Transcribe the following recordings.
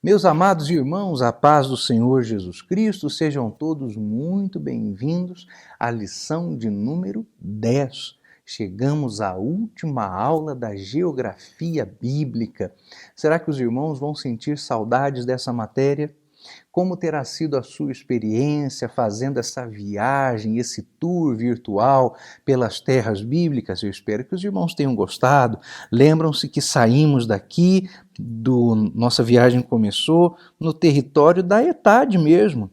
Meus amados irmãos, a paz do Senhor Jesus Cristo, sejam todos muito bem-vindos à lição de número 10. Chegamos à última aula da geografia bíblica. Será que os irmãos vão sentir saudades dessa matéria? Como terá sido a sua experiência fazendo essa viagem, esse tour virtual pelas terras bíblicas? Eu espero que os irmãos tenham gostado. Lembram-se que saímos daqui, nossa viagem começou no território da ETAD mesmo,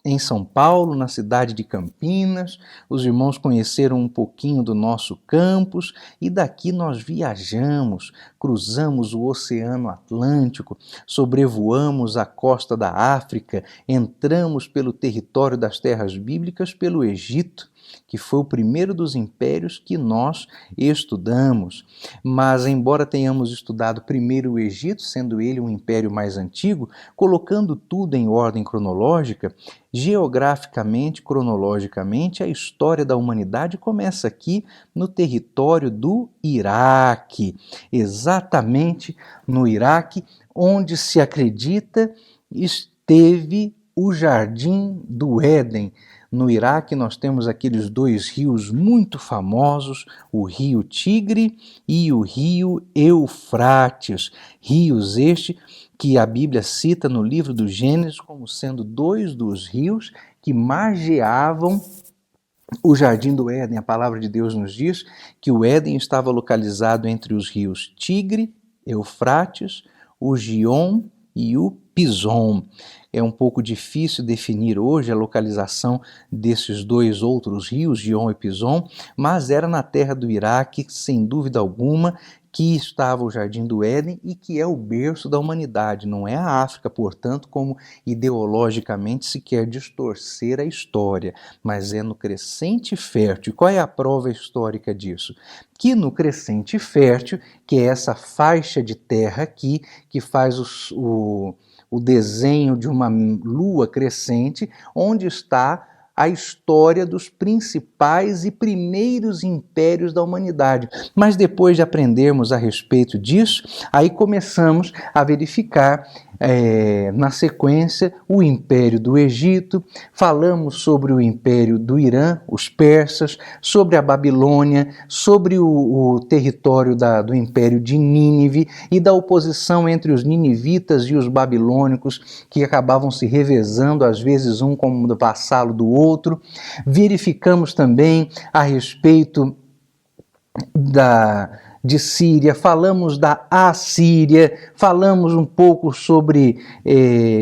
em São Paulo, na cidade de Campinas. Os irmãos conheceram um pouquinho do nosso campus e daqui nós viajamos, cruzamos o Oceano Atlântico, sobrevoamos a costa da África, entramos pelo território das terras bíblicas, pelo Egito, que foi o primeiro dos impérios que nós estudamos. Mas, embora tenhamos estudado primeiro o Egito, sendo ele um império mais antigo, colocando tudo em ordem cronológica, geograficamente, cronologicamente, a história da humanidade começa aqui no território do Iraque, exatamente no Iraque, onde se acredita esteve o Jardim do Éden. No Iraque nós temos aqueles dois rios muito famosos, o rio Tigre e o rio Eufrates, rios este que a Bíblia cita no livro do Gênesis como sendo dois dos rios que margeavam o Jardim do Éden. A palavra de Deus nos diz que o Éden estava localizado entre os rios Tigre, Eufrates, o Gion e o Pison. É um pouco difícil definir hoje a localização desses dois outros rios, Gion e Pison, mas era na terra do Iraque, sem dúvida alguma, que estava o Jardim do Éden e que é o berço da humanidade. Não é a África, portanto, como ideologicamente se quer distorcer a história, mas é no Crescente Fértil. E qual é a prova histórica disso? Que no Crescente Fértil, que é essa faixa de terra aqui, que faz o desenho de uma lua crescente, onde está a história dos principais e primeiros impérios da humanidade. Mas depois de aprendermos a respeito disso, aí começamos a verificar na sequência o Império do Egito, falamos sobre o Império do Irã, os persas, sobre a Babilônia, sobre o território do Império de Nínive e da oposição entre os ninivitas e os babilônicos, que acabavam se revezando, às vezes um como vassalo do outro. Verificamos também a respeito de Síria, falamos da Assíria, falamos um pouco sobre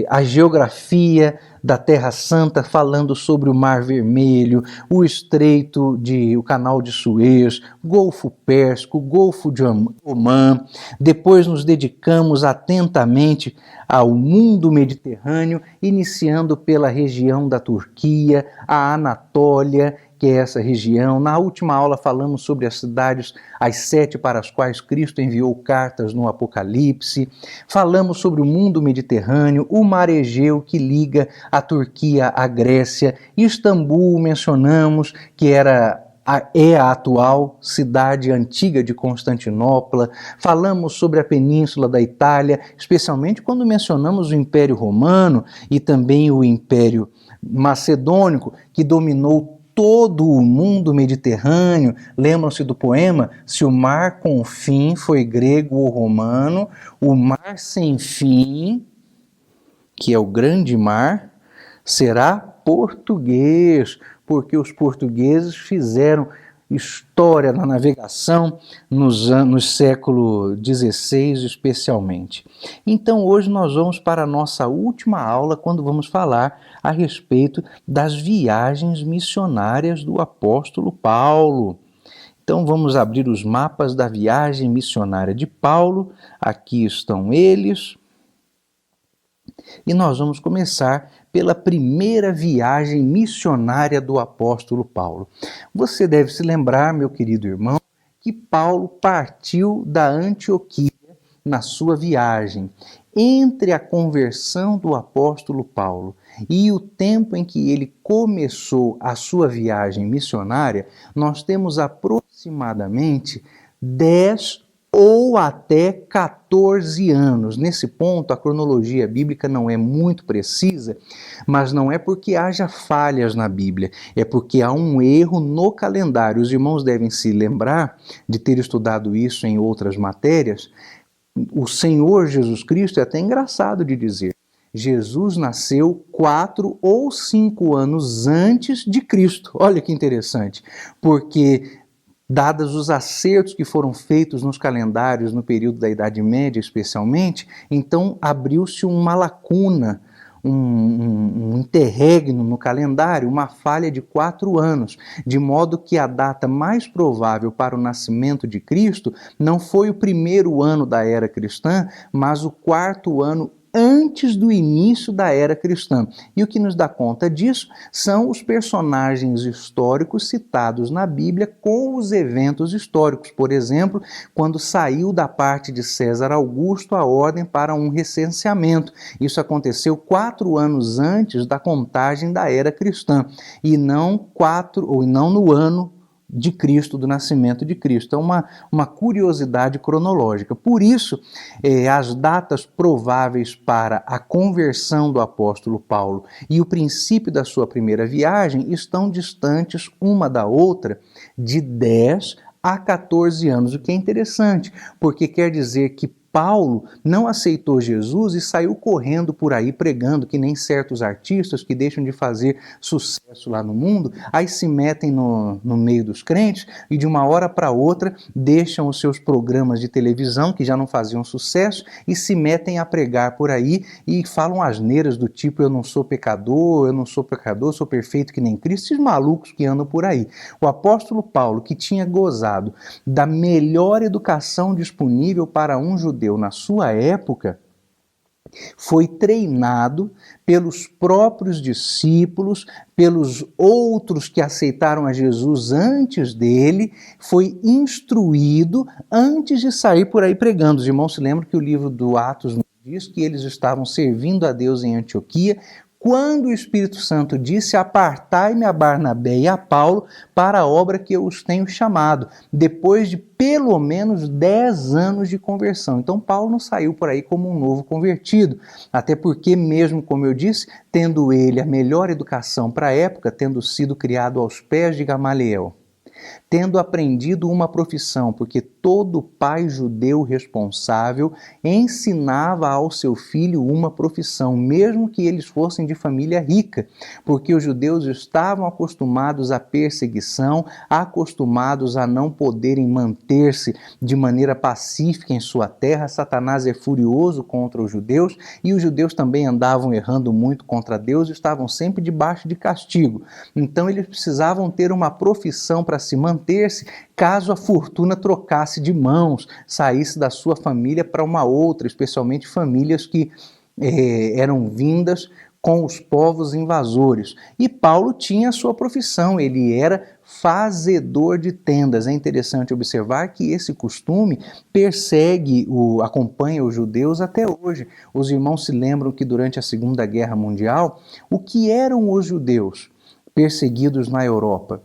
a geografia da Terra Santa, falando sobre o Mar Vermelho, o o Canal de Suez, Golfo Pérsico, Golfo de Omã. Depois nos dedicamos atentamente ao mundo mediterrâneo, iniciando pela região da Turquia, a Anatólia, que é essa região. Na última aula falamos sobre as cidades, as 7 para as quais Cristo enviou cartas no Apocalipse. Falamos sobre o mundo mediterrâneo, o mar Egeu que liga a Turquia à Grécia, Istambul mencionamos, que é a atual cidade antiga de Constantinopla. Falamos sobre a península da Itália, especialmente quando mencionamos o Império Romano e também o Império Macedônico, que dominou todo o mundo mediterrâneo. Lembram-se do poema? Se o mar com fim foi grego ou romano, o mar sem fim, que é o grande mar, será português, porque os portugueses fizeram história na navegação no século XVI especialmente. Então hoje nós vamos para a nossa última aula, quando vamos falar a respeito das viagens missionárias do apóstolo Paulo. Então vamos abrir os mapas da viagem missionária de Paulo, aqui estão eles, e nós vamos começar pela primeira viagem missionária do apóstolo Paulo. Você deve se lembrar, meu querido irmão, que Paulo partiu da Antioquia na sua viagem. Entre a conversão do apóstolo Paulo e o tempo em que ele começou a sua viagem missionária, nós temos aproximadamente 10 ou ou até 14 anos. Nesse ponto, a cronologia bíblica não é muito precisa, mas não é porque haja falhas na Bíblia, é porque há um erro no calendário. Os irmãos devem se lembrar de ter estudado isso em outras matérias. O Senhor Jesus Cristo, é até engraçado de dizer, Jesus nasceu 4 ou 5 anos antes de Cristo. Olha que interessante, porque dados os acertos que foram feitos nos calendários no período da Idade Média especialmente, então abriu-se uma lacuna, um interregno no calendário, uma falha de 4 anos, de modo que a data mais provável para o nascimento de Cristo não foi o primeiro ano da era cristã, mas o 4º ano antes do início da era cristã. E o que nos dá conta disso são os personagens históricos citados na Bíblia com os eventos históricos. Por exemplo, quando saiu da parte de César Augusto a ordem para um recenseamento. Isso aconteceu 4 anos antes da contagem da era cristã e não no ano de Cristo, do nascimento de Cristo. É uma curiosidade cronológica. Por isso, as datas prováveis para a conversão do apóstolo Paulo e o princípio da sua primeira viagem estão distantes uma da outra de 10 a 14 anos, o que é interessante, porque quer dizer que Paulo não aceitou Jesus e saiu correndo por aí pregando, que nem certos artistas que deixam de fazer sucesso lá no mundo, aí se metem no meio dos crentes e de uma hora para outra deixam os seus programas de televisão, que já não faziam sucesso, e se metem a pregar por aí e falam asneiras do tipo: eu não sou pecador, sou perfeito que nem Cristo, esses malucos que andam por aí. O apóstolo Paulo, que tinha gozado da melhor educação disponível para um judeu na sua época, foi treinado pelos próprios discípulos, pelos outros que aceitaram a Jesus antes dele, foi instruído antes de sair por aí pregando. Os irmãos se lembram que o livro do Atos diz que eles estavam servindo a Deus em Antioquia, quando o Espírito Santo disse: apartai-me a Barnabé e a Paulo para a obra que eu os tenho chamado, depois de pelo menos 10 anos de conversão. Então Paulo não saiu por aí como um novo convertido, até porque, mesmo como eu disse, tendo ele a melhor educação para a época, tendo sido criado aos pés de Gamaliel, tendo aprendido uma profissão, porque todo pai judeu responsável ensinava ao seu filho uma profissão, mesmo que eles fossem de família rica, porque os judeus estavam acostumados à perseguição, acostumados a não poderem manter-se de maneira pacífica em sua terra. Satanás é furioso contra os judeus e os judeus também andavam errando muito contra Deus e estavam sempre debaixo de castigo. Então eles precisavam ter uma profissão para se manter-se caso a fortuna trocasse de mãos, saísse da sua família para uma outra, especialmente famílias que eram vindas com os povos invasores. E Paulo tinha a sua profissão, ele era fazedor de tendas. É interessante observar que esse costume acompanha os judeus até hoje. Os irmãos se lembram que durante a Segunda Guerra Mundial, o que eram os judeus perseguidos na Europa?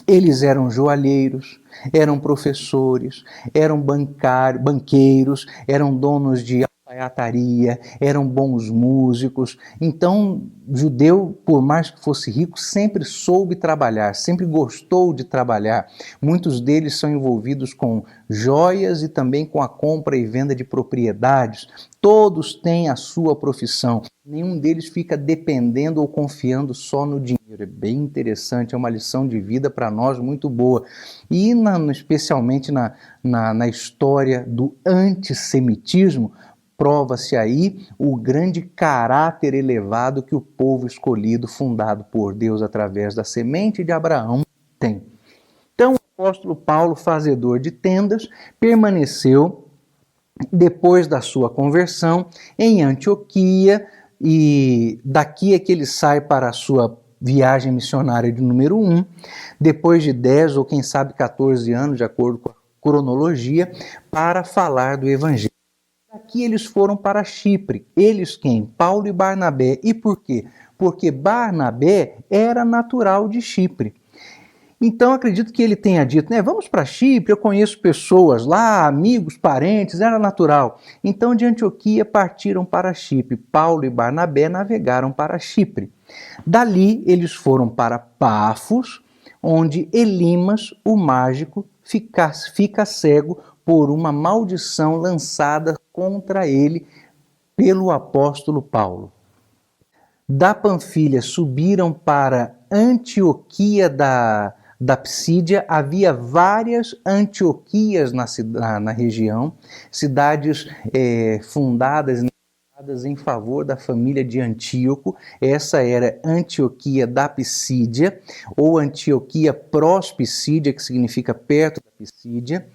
Eles eram joalheiros, eram professores, eram banqueiros, eram donos de alfaiataria, eram bons músicos. Então, judeu, por mais que fosse rico, sempre soube trabalhar, sempre gostou de trabalhar. Muitos deles são envolvidos com joias e também com a compra e venda de propriedades. Todos têm a sua profissão. Nenhum deles fica dependendo ou confiando só no dinheiro. É bem interessante, é uma lição de vida para nós muito boa. E especialmente na história do antissemitismo, prova-se aí o grande caráter elevado que o povo escolhido, fundado por Deus através da semente de Abraão, tem. Então, o apóstolo Paulo, fazedor de tendas, permaneceu, depois da sua conversão, em Antioquia, e daqui é que ele sai para a sua viagem missionária de número 1, depois de 10 ou quem sabe 14 anos, de acordo com a cronologia, para falar do Evangelho. Aqui eles foram para Chipre. Eles quem? Paulo e Barnabé. E por quê? Porque Barnabé era natural de Chipre. Então acredito que ele tenha dito, né, vamos para Chipre, eu conheço pessoas lá, amigos, parentes, era natural. Então de Antioquia partiram para Chipre. Paulo e Barnabé navegaram para Chipre. Dali eles foram para Pafos, onde Elimas, o mágico, fica cego por uma maldição lançada contra ele pelo apóstolo Paulo. Da Panfilha subiram para Antioquia da Psídia. Havia várias Antioquias na região, cidades fundadas em favor da família de Antíoco. Essa era Antioquia da Psídia, ou Antioquia prós-Psídia, que significa perto da Psídia,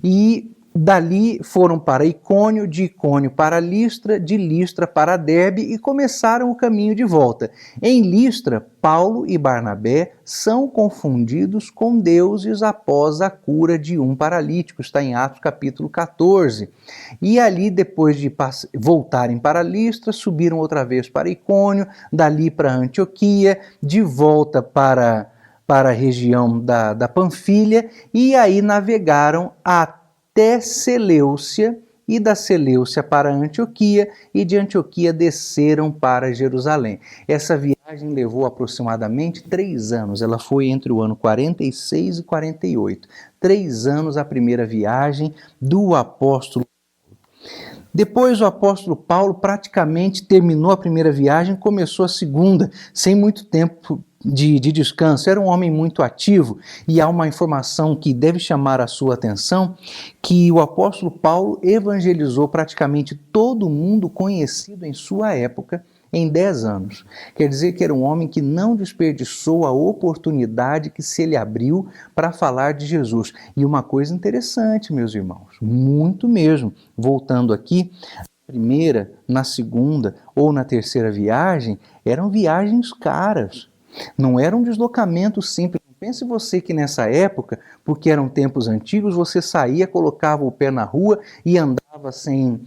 e dali foram para Icônio, de Icônio para Listra, de Listra para Derbe e começaram o caminho de volta. Em Listra, Paulo e Barnabé são confundidos com deuses após a cura de um paralítico, está em Atos capítulo 14. E ali, depois de voltarem para Listra, subiram outra vez para Icônio, dali para Antioquia, de volta para a região da Panfilha, e aí navegaram até Seleucia, e da Seleucia para Antioquia, e de Antioquia desceram para Jerusalém. Essa viagem levou aproximadamente 3 anos, ela foi entre o ano 46 e 48. 3 anos a primeira viagem do apóstolo. Depois o apóstolo Paulo praticamente terminou a primeira viagem, começou a segunda, sem muito tempo de descanso. Era um homem muito ativo, e há uma informação que deve chamar a sua atenção, que o apóstolo Paulo evangelizou praticamente todo mundo conhecido em sua época em 10 anos. Quer dizer que era um homem que não desperdiçou a oportunidade que se lhe abriu para falar de Jesus. E uma coisa interessante, meus irmãos, muito mesmo, voltando aqui, na primeira, na segunda ou na terceira viagem, eram viagens caras. Não era um deslocamento simples. Pense você que nessa época, porque eram tempos antigos, você saía, colocava o pé na rua e andava sem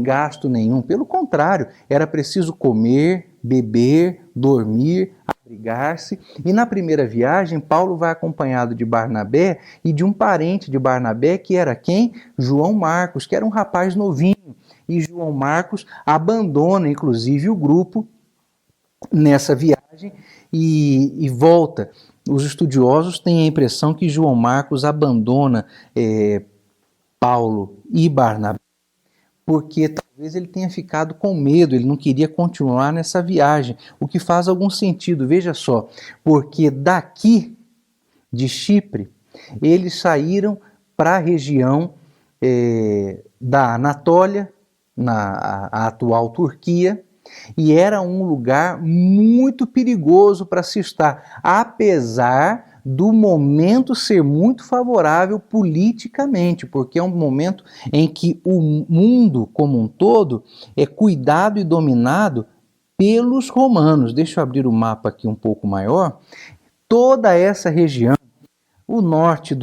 gasto nenhum. Pelo contrário, era preciso comer, beber, dormir, abrigar-se. E na primeira viagem, Paulo vai acompanhado de Barnabé e de um parente de Barnabé, que era quem? João Marcos, que era um rapaz novinho. E João Marcos abandona, inclusive, o grupo nessa viagem e volta. Os estudiosos têm a impressão que João Marcos abandona Paulo e Barnabé, porque talvez ele tenha ficado com medo, ele não queria continuar nessa viagem, o que faz algum sentido, veja só, porque daqui de Chipre, eles saíram para a região da Anatólia, a atual Turquia, e era um lugar muito perigoso para se estar, apesar do momento ser muito favorável politicamente, porque é um momento em que o mundo como um todo é cuidado e dominado pelos romanos. Deixa eu abrir o mapa aqui um pouco maior. Toda essa região, o norte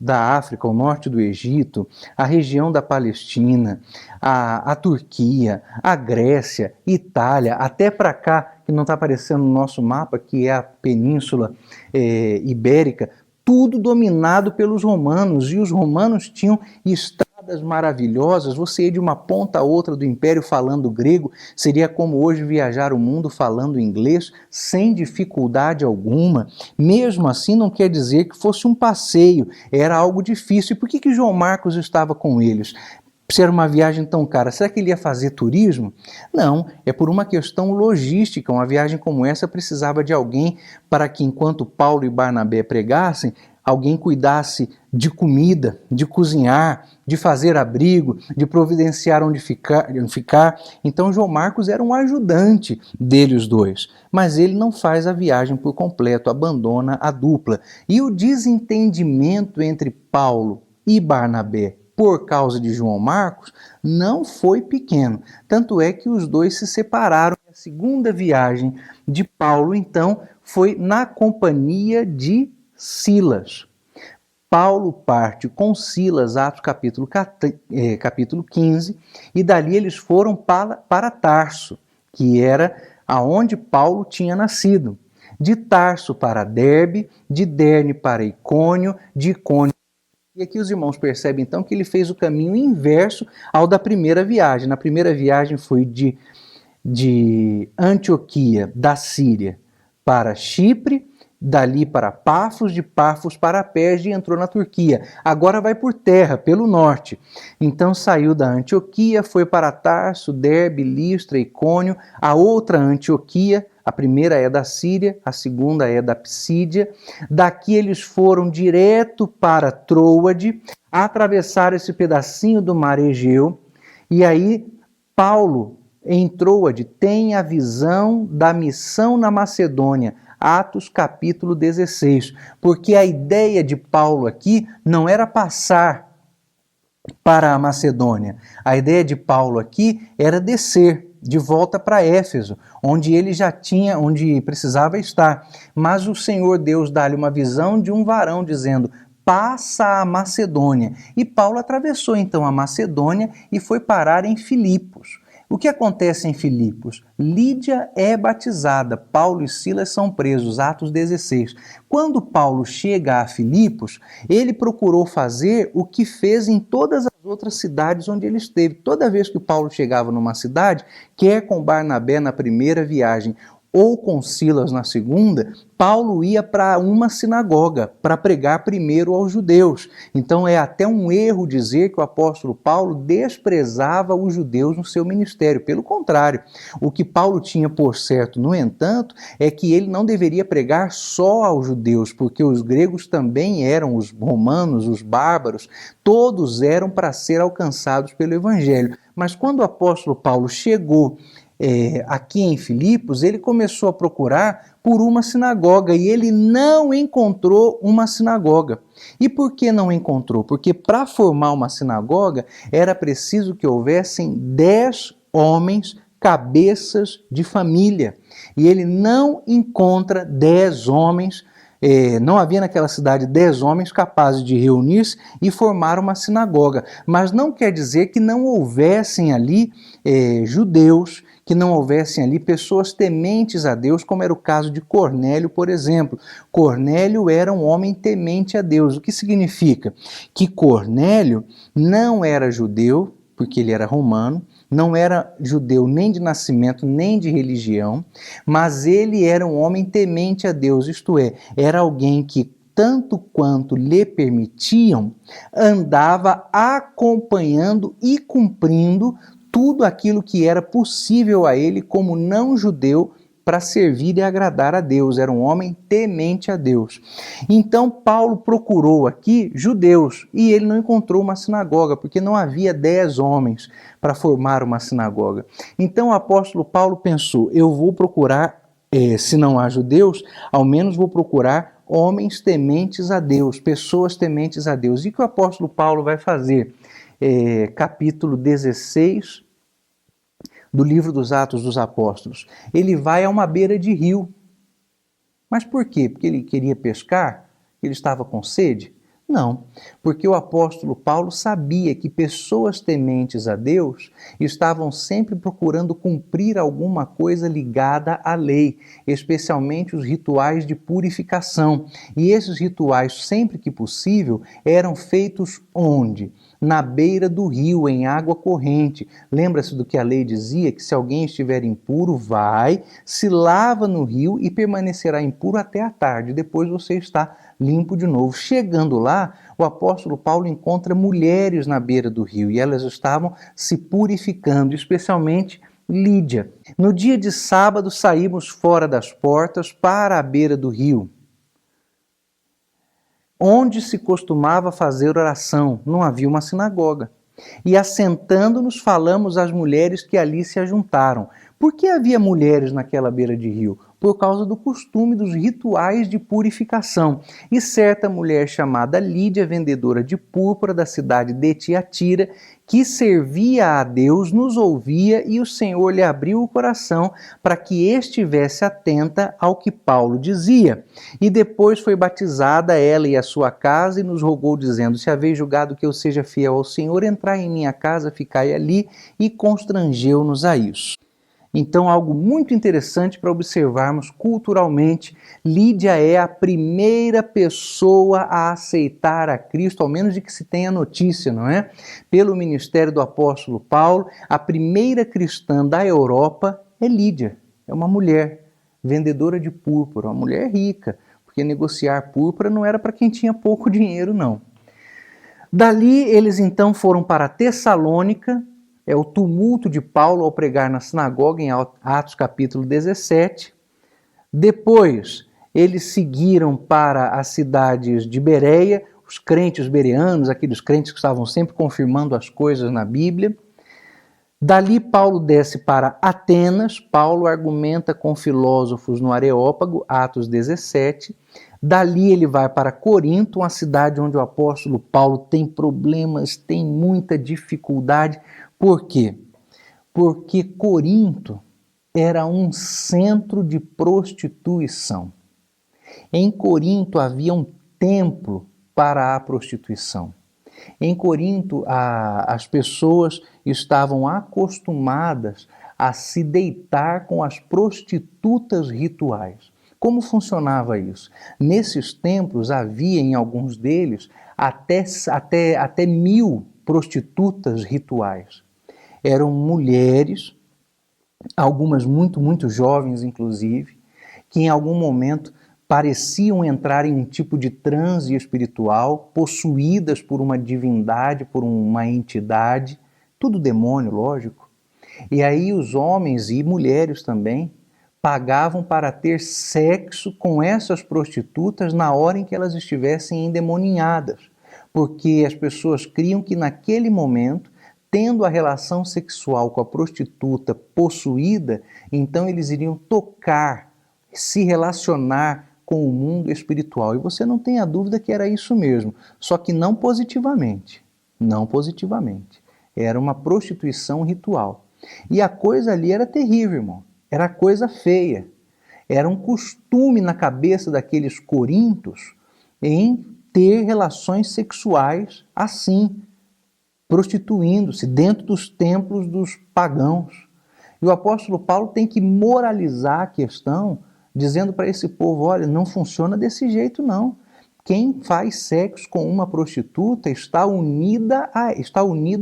da África, o norte do Egito, a região da Palestina, a Turquia, a Grécia, Itália, até para cá, que não está aparecendo no nosso mapa, que é a Península Ibérica, tudo dominado pelos romanos, e os romanos tinham estradas maravilhosas. Você ir de uma ponta a outra do império falando grego seria como hoje viajar o mundo falando inglês sem dificuldade alguma. Mesmo assim, não quer dizer que fosse um passeio, era algo difícil. E por que João Marcos estava com eles? Se era uma viagem tão cara, será que ele ia fazer turismo? Não, é por uma questão logística. Uma viagem como essa precisava de alguém para que, enquanto Paulo e Barnabé pregassem, alguém cuidasse de comida, de cozinhar, de fazer abrigo, de providenciar onde ficar. Então João Marcos era um ajudante deles dois, mas ele não faz a viagem por completo, abandona a dupla. E o desentendimento entre Paulo e Barnabé por causa de João Marcos não foi pequeno. Tanto é que os dois se separaram. A segunda viagem de Paulo, então, foi na companhia de Silas. Paulo parte com Silas, Atos capítulo 15, e dali eles foram para Tarso, que era aonde Paulo tinha nascido. de Tarso para Derbe, de Derbe para Icônio, de Icônio. E aqui os irmãos percebem então que ele fez o caminho inverso ao da primeira viagem. Na primeira viagem foi de Antioquia, da Síria, para Chipre, dali para Pafos, de Pafos para Perge e entrou na Turquia. Agora vai por terra, pelo norte. Então saiu da Antioquia, foi para Tarso, Derbe, Listra, Icônio, a outra Antioquia. A primeira é da Síria, a segunda é da Psídia. Daqui eles foram direto para Troade, atravessaram esse pedacinho do mar Egeu, e aí Paulo, em Troade, tem a visão da missão na Macedônia, Atos capítulo 16, porque a ideia de Paulo aqui não era passar para a Macedônia, a ideia de Paulo aqui era descer de volta para Éfeso, onde ele já tinha, onde precisava estar. Mas o Senhor Deus dá-lhe uma visão de um varão dizendo: passa a Macedônia. E Paulo atravessou então a Macedônia e foi parar em Filipos. O que acontece em Filipos? Lídia é batizada, Paulo e Silas são presos, Atos 16. Quando Paulo chega a Filipos, ele procurou fazer o que fez em todas as outras cidades onde ele esteve. Toda vez que Paulo chegava numa cidade, quer com Barnabé na primeira viagem, ou com Silas na segunda, Paulo ia para uma sinagoga para pregar primeiro aos judeus. Então é até um erro dizer que o apóstolo Paulo desprezava os judeus no seu ministério. Pelo contrário, o que Paulo tinha por certo, no entanto, é que ele não deveria pregar só aos judeus, porque os gregos também eram, os romanos, os bárbaros, todos eram para ser alcançados pelo evangelho. Mas quando o apóstolo Paulo chegou aqui em Filipos, ele começou a procurar por uma sinagoga e ele não encontrou uma sinagoga. E por que não encontrou? Porque para formar uma sinagoga era preciso que houvessem 10 homens cabeças de família. E ele não encontra 10 homens. Não havia naquela cidade 10 homens capazes de reunir-se e formar uma sinagoga. Mas não quer dizer que não houvessem ali judeus, que não houvessem ali pessoas tementes a Deus, como era o caso de Cornélio, por exemplo. Cornélio era um homem temente a Deus. O que significa? Que Cornélio não era judeu, porque ele era romano, não era judeu nem de nascimento, nem de religião, mas ele era um homem temente a Deus, isto é, era alguém que, tanto quanto lhe permitiam, andava acompanhando e cumprindo tudo aquilo que era possível a ele como não judeu para servir e agradar a Deus. Era um homem temente a Deus. Então Paulo procurou aqui judeus e ele não encontrou uma sinagoga, porque não havia 10 homens para formar uma sinagoga. Então o apóstolo Paulo pensou: eu vou procurar, se não há judeus, ao menos vou procurar homens tementes a Deus, pessoas tementes a Deus. E o que o apóstolo Paulo vai fazer? Capítulo 16 do livro dos Atos dos Apóstolos. Ele vai a uma beira de rio. Mas por quê? Porque ele queria pescar? Ele estava com sede? Não, porque o apóstolo Paulo sabia que pessoas tementes a Deus estavam sempre procurando cumprir alguma coisa ligada à lei, especialmente os rituais de purificação. E esses rituais, sempre que possível, eram feitos onde? Na beira do rio, em água corrente. Lembra-se do que a lei dizia? Que se alguém estiver impuro, vai, se lava no rio e permanecerá impuro até a tarde. Depois você está limpo de novo. Chegando lá, o apóstolo Paulo encontra mulheres na beira do rio e elas estavam se purificando, especialmente Lídia. No dia de sábado, saímos fora das portas para a beira do rio, onde se costumava fazer oração. Não havia uma sinagoga. E assentando-nos, falamos às mulheres que ali se ajuntaram. Por que havia mulheres naquela beira de rio? Por causa do costume dos rituais de purificação. E certa mulher chamada Lídia, vendedora de púrpura da cidade de Tiatira, que servia a Deus, nos ouvia e o Senhor lhe abriu o coração para que estivesse atenta ao que Paulo dizia. E depois foi batizada ela e a sua casa e nos rogou dizendo: se haveis julgado que eu seja fiel ao Senhor, entrai em minha casa, ficai ali, e constrangeu-nos a isso. Então, algo muito interessante para observarmos culturalmente, Lídia é a primeira pessoa a aceitar a Cristo, ao menos de que se tenha notícia, não é? Pelo ministério do apóstolo Paulo, a primeira cristã da Europa é Lídia, é uma mulher vendedora de púrpura, uma mulher rica, porque negociar púrpura não era para quem tinha pouco dinheiro, não. Dali eles então foram para Tessalônica, é o tumulto de Paulo ao pregar na sinagoga em Atos capítulo 17. Depois eles seguiram para as cidades de Bereia, os crentes bereanos, aqueles crentes que estavam sempre confirmando as coisas na Bíblia. Dali Paulo desce para Atenas, Paulo argumenta com filósofos no Areópago, Atos 17. Dali ele vai para Corinto, uma cidade onde o apóstolo Paulo tem problemas, tem muita dificuldade. Por quê? Porque Corinto era um centro de prostituição. Em Corinto havia um templo para a prostituição. Em Corinto, as pessoas estavam acostumadas a se deitar com as prostitutas rituais. Como funcionava isso? Nesses templos havia, em alguns deles, até 1000 prostitutas rituais. Eram mulheres, algumas muito jovens inclusive, que em algum momento pareciam entrar em um tipo de transe espiritual, possuídas por uma divindade, por uma entidade, tudo demônio, lógico. E aí os homens e mulheres também pagavam para ter sexo com essas prostitutas na hora em que elas estivessem endemoninhadas, porque as pessoas criam que naquele momento, tendo a relação sexual com a prostituta possuída, então eles iriam tocar, se relacionar com o mundo espiritual. E você não tem a dúvida que era isso mesmo, só que não positivamente. Não positivamente. Era uma prostituição ritual. E a coisa ali era terrível, irmão. Era coisa feia. Era um costume na cabeça daqueles corintos em ter relações sexuais assim, prostituindo-se dentro dos templos dos pagãos. E o apóstolo Paulo tem que moralizar a questão, dizendo para esse povo, olha, não funciona desse jeito não. Quem faz sexo com uma prostituta está unido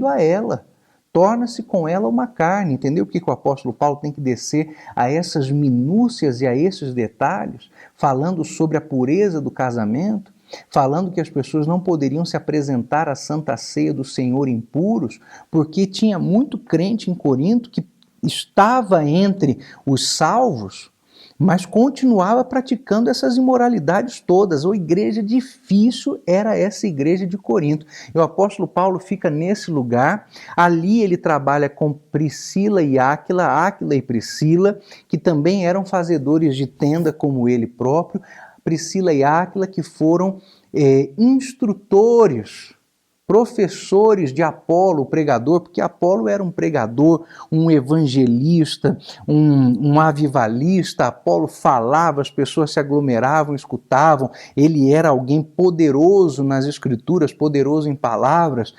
a ela. Torna-se com ela uma carne. Entendeu porque o apóstolo Paulo tem que descer a essas minúcias e a esses detalhes, falando sobre a pureza do casamento, falando que as pessoas não poderiam se apresentar à Santa Ceia do Senhor impuros, porque tinha muito crente em Corinto que estava entre os salvos, mas continuava praticando essas imoralidades todas. A igreja difícil era essa igreja de Corinto. E o apóstolo Paulo fica nesse lugar, ali ele trabalha com Priscila e Áquila e Priscila, que também eram fazedores de tenda como ele próprio, Priscila e Áquila que foram instrutores, professores de Apolo, o pregador, porque Apolo era um pregador, um evangelista, um avivalista. Apolo falava, as pessoas se aglomeravam, escutavam, ele era alguém poderoso nas escrituras, poderoso em palavras.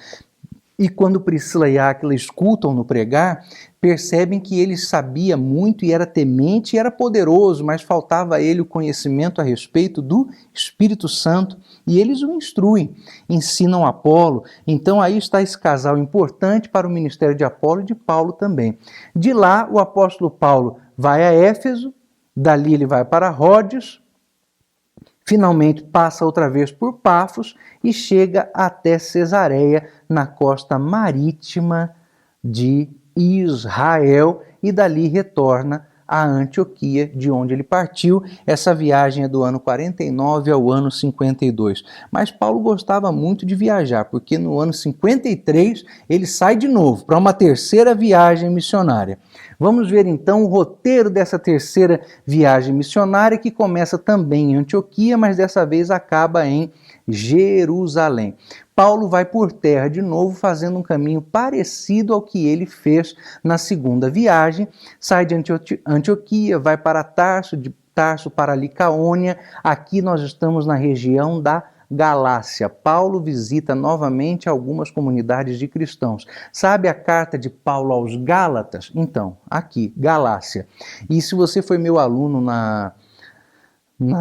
E quando Priscila e Áquila escutam no pregar, percebem que ele sabia muito e era temente e era poderoso, mas faltava a ele o conhecimento a respeito do Espírito Santo, e eles o instruem, ensinam Apolo. Então aí está esse casal importante para o ministério de Apolo e de Paulo também. De lá o apóstolo Paulo vai a Éfeso, dali ele vai para Ródios, finalmente passa outra vez por Pafos e chega até Cesareia, na costa marítima de Israel, e dali retorna a Antioquia, de onde ele partiu. Essa viagem é do ano 49 ao ano 52. Mas Paulo gostava muito de viajar, porque no ano 53 ele sai de novo para uma terceira viagem missionária. Vamos ver então o roteiro dessa terceira viagem missionária, que começa também em Antioquia, mas dessa vez acaba em Jerusalém. Paulo vai por terra de novo, fazendo um caminho parecido ao que ele fez na segunda viagem. Sai de Antioquia, vai para Tarso, de Tarso para Licaônia. Aqui nós estamos na região da Galácia. Paulo visita novamente algumas comunidades de cristãos. Sabe a carta de Paulo aos Gálatas? Então, aqui, Galácia. E se você foi meu aluno na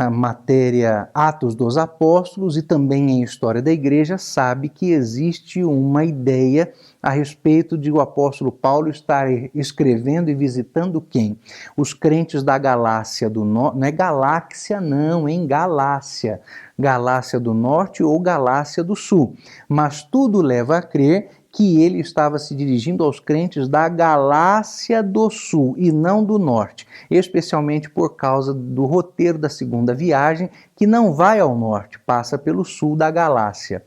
matéria Atos dos Apóstolos e também em História da Igreja, sabe que existe uma ideia a respeito de o apóstolo Paulo estar escrevendo e visitando quem? Os crentes da Galácia do Norte, não é Galáxia não, hein? Galácia. Galácia do Norte ou Galácia do Sul. Mas tudo leva a crer que ele estava se dirigindo aos crentes da Galácia do Sul e não do Norte, especialmente por causa do roteiro da segunda viagem, que não vai ao norte, passa pelo sul da Galácia.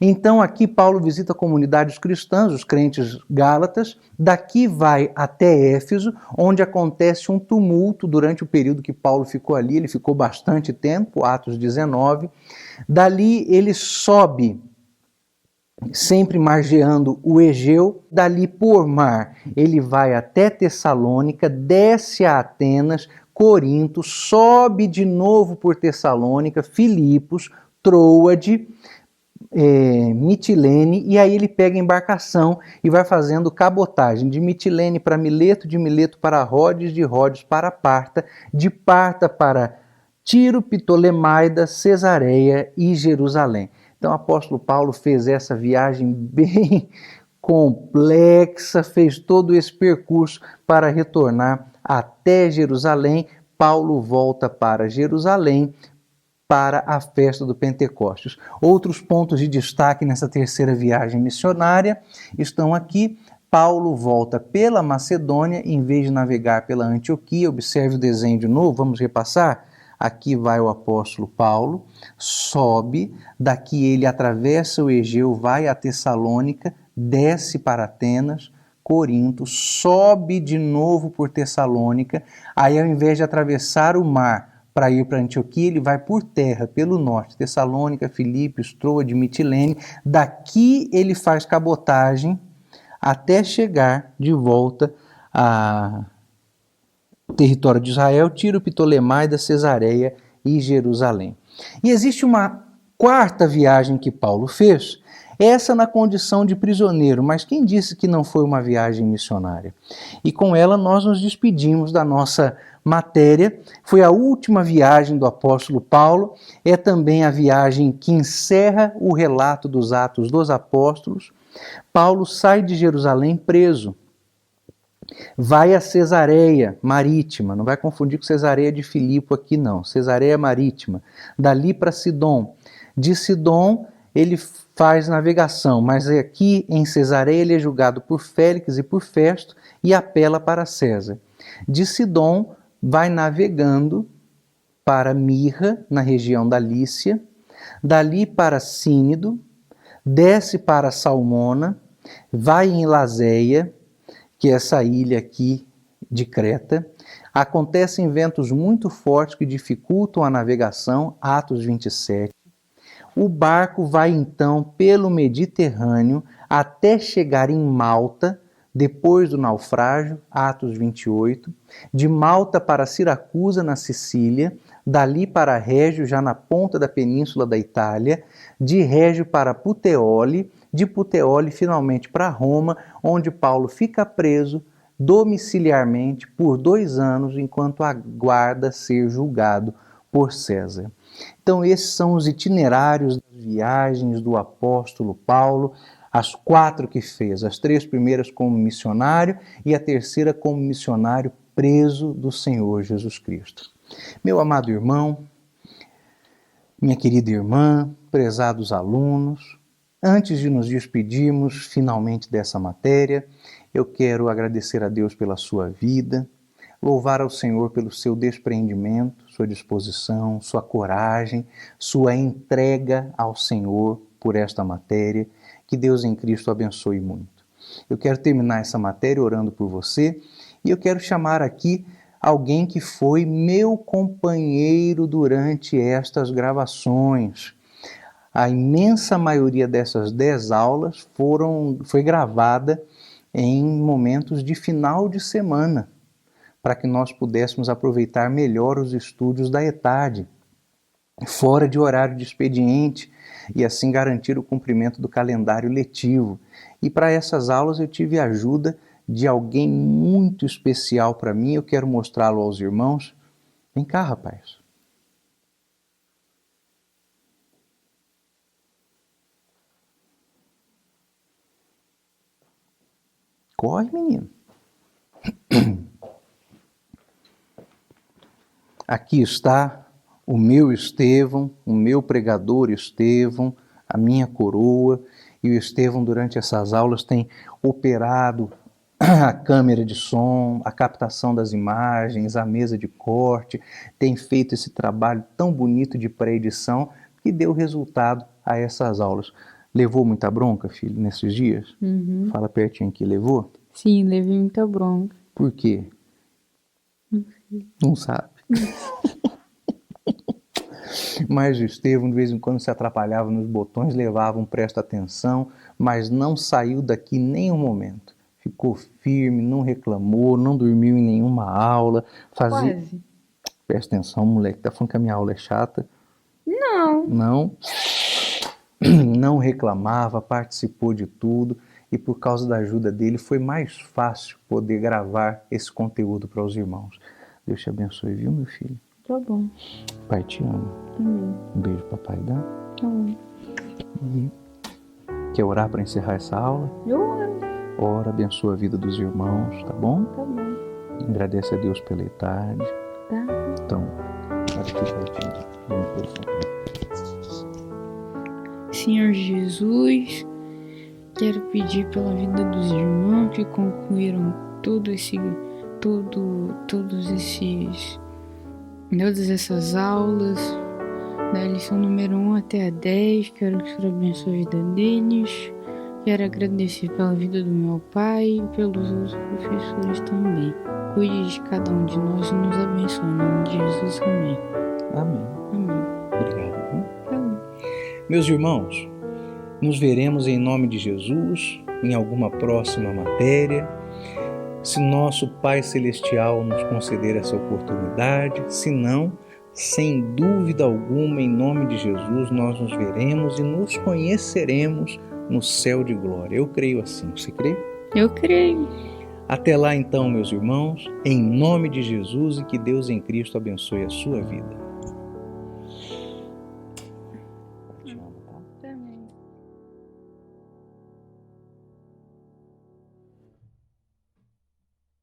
Então aqui Paulo visita comunidades cristãs, os crentes gálatas, daqui vai até Éfeso, onde acontece um tumulto durante o período que Paulo ficou ali, ele ficou bastante tempo, Atos 19, dali ele sobe, sempre margeando o Egeu, dali por mar ele vai até Tessalônica, desce a Atenas, Corinto, sobe de novo por Tessalônica, Filipos, Troade, Mitilene, e aí ele pega a embarcação e vai fazendo cabotagem de Mitilene para Mileto, de Mileto para Rhodes, de Rhodes para Parta, de Parta para Tiro, Ptolemaida, Cesareia e Jerusalém. Então o apóstolo Paulo fez essa viagem bem complexa, fez todo esse percurso para retornar até Jerusalém. Paulo volta para Jerusalém para a festa do Pentecostes. Outros pontos de destaque nessa terceira viagem missionária estão aqui. Paulo volta pela Macedônia, em vez de navegar pela Antioquia. Observe o desenho de novo, vamos repassar? Aqui vai o apóstolo Paulo, sobe, daqui ele atravessa o Egeu, vai a Tessalônica, desce para Atenas, Corinto, sobe de novo por Tessalônica, aí ao invés de atravessar o mar para ir para Antioquia, ele vai por terra, pelo norte, Tessalônica, Filipos, Troade, Mitilene, daqui ele faz cabotagem até chegar de volta a território de Israel, Tiro, Ptolemaida, Cesareia e Jerusalém. E existe uma quarta viagem que Paulo fez, essa na condição de prisioneiro, mas quem disse que não foi uma viagem missionária? E com ela nós nos despedimos da nossa matéria, foi a última viagem do apóstolo Paulo, é também a viagem que encerra o relato dos Atos dos Apóstolos. Paulo sai de Jerusalém preso, vai a Cesareia Marítima, não vai confundir com Cesareia de Filipe aqui não, Cesareia Marítima, dali para Sidom. De Sidom ele faz navegação, mas aqui em Cesareia ele é julgado por Félix e por Festo e apela para César. De Sidom vai navegando para Mirra, na região da Lícia, dali para Sínido, desce para Salmona, vai em Laséia, que é essa ilha aqui de Creta. Acontecem ventos muito fortes que dificultam a navegação, Atos 27. O barco vai então pelo Mediterrâneo até chegar em Malta, depois do naufrágio, Atos 28. De Malta para Siracusa, na Sicília, dali para Régio, já na ponta da península da Itália, de Régio para Puteoli, de Puteoli finalmente para Roma, onde Paulo fica preso domiciliarmente por 2 anos, enquanto aguarda ser julgado por César. Então esses são os itinerários das viagens do apóstolo Paulo, as 4 que fez, as 3 primeiras como missionário e a terceira como missionário preso do Senhor Jesus Cristo. Meu amado irmão, minha querida irmã, prezados alunos, antes de nos despedirmos finalmente dessa matéria, eu quero agradecer a Deus pela sua vida, louvar ao Senhor pelo seu despreendimento, sua disposição, sua coragem, sua entrega ao Senhor por esta matéria. Que Deus em Cristo abençoe muito. Eu quero terminar essa matéria orando por você e eu quero chamar aqui alguém que foi meu companheiro durante estas gravações. A imensa maioria dessas 10 aulas foi gravada em momentos de final de semana, para que nós pudéssemos aproveitar melhor os estudos da ETAD. fora de horário de expediente e assim garantir o cumprimento do calendário letivo. E para essas aulas eu tive a ajuda de alguém muito especial para mim, eu quero mostrá-lo aos irmãos. Vem cá, rapaz. Corre, menino. Aqui está o meu Estevão, o meu pregador Estevão, a minha coroa, e o Estevão durante essas aulas tem operado a câmera de som, a captação das imagens, a mesa de corte, tem feito esse trabalho tão bonito de pré-edição que deu resultado a essas aulas. Levou muita bronca, filho, nesses dias? Uhum. Fala pertinho aqui, levou? Sim, levei muita bronca. Por quê? Não sabe. Mas o Estevão, de vez em quando, se atrapalhava nos botões, levava um presta atenção, mas não saiu daqui nem um momento. Ficou firme, não reclamou, não dormiu em nenhuma aula. Fazia... Quase. Presta atenção, moleque, tá falando que a minha aula é chata? Não. Não. Não reclamava, participou de tudo e por causa da ajuda dele foi mais fácil poder gravar esse conteúdo para os irmãos. Deus te abençoe, viu, meu filho? Tá bom. Pai te ama. Amém. Um beijo, papai, dá? Tá bom. E quer orar para encerrar essa aula? Eu oro. Ora, abençoa a vida dos irmãos, tá bom? Tá bom. Agradece a Deus pela tarde. Tá. Então, olha aqui pertinho. Vamos por favor. Senhor Jesus, quero pedir pela vida dos irmãos que concluíram todas essas aulas, da lição número 1 até a 10, quero que o Senhor abençoe a vida deles. Quero agradecer pela vida do meu pai e pelos outros professores também. Cuide de cada um de nós e nos abençoe. Em nome de Jesus, amém. Amém. Amém. Obrigado. Viu? Amém. Meus irmãos, nos veremos em nome de Jesus em alguma próxima matéria. Se nosso Pai Celestial nos conceder essa oportunidade, se não, sem dúvida alguma, em nome de Jesus, nós nos veremos e nos conheceremos no céu de glória. Eu creio assim. Você crê? Eu creio. Até lá então, meus irmãos, em nome de Jesus e que Deus em Cristo abençoe a sua vida. Eu te amo.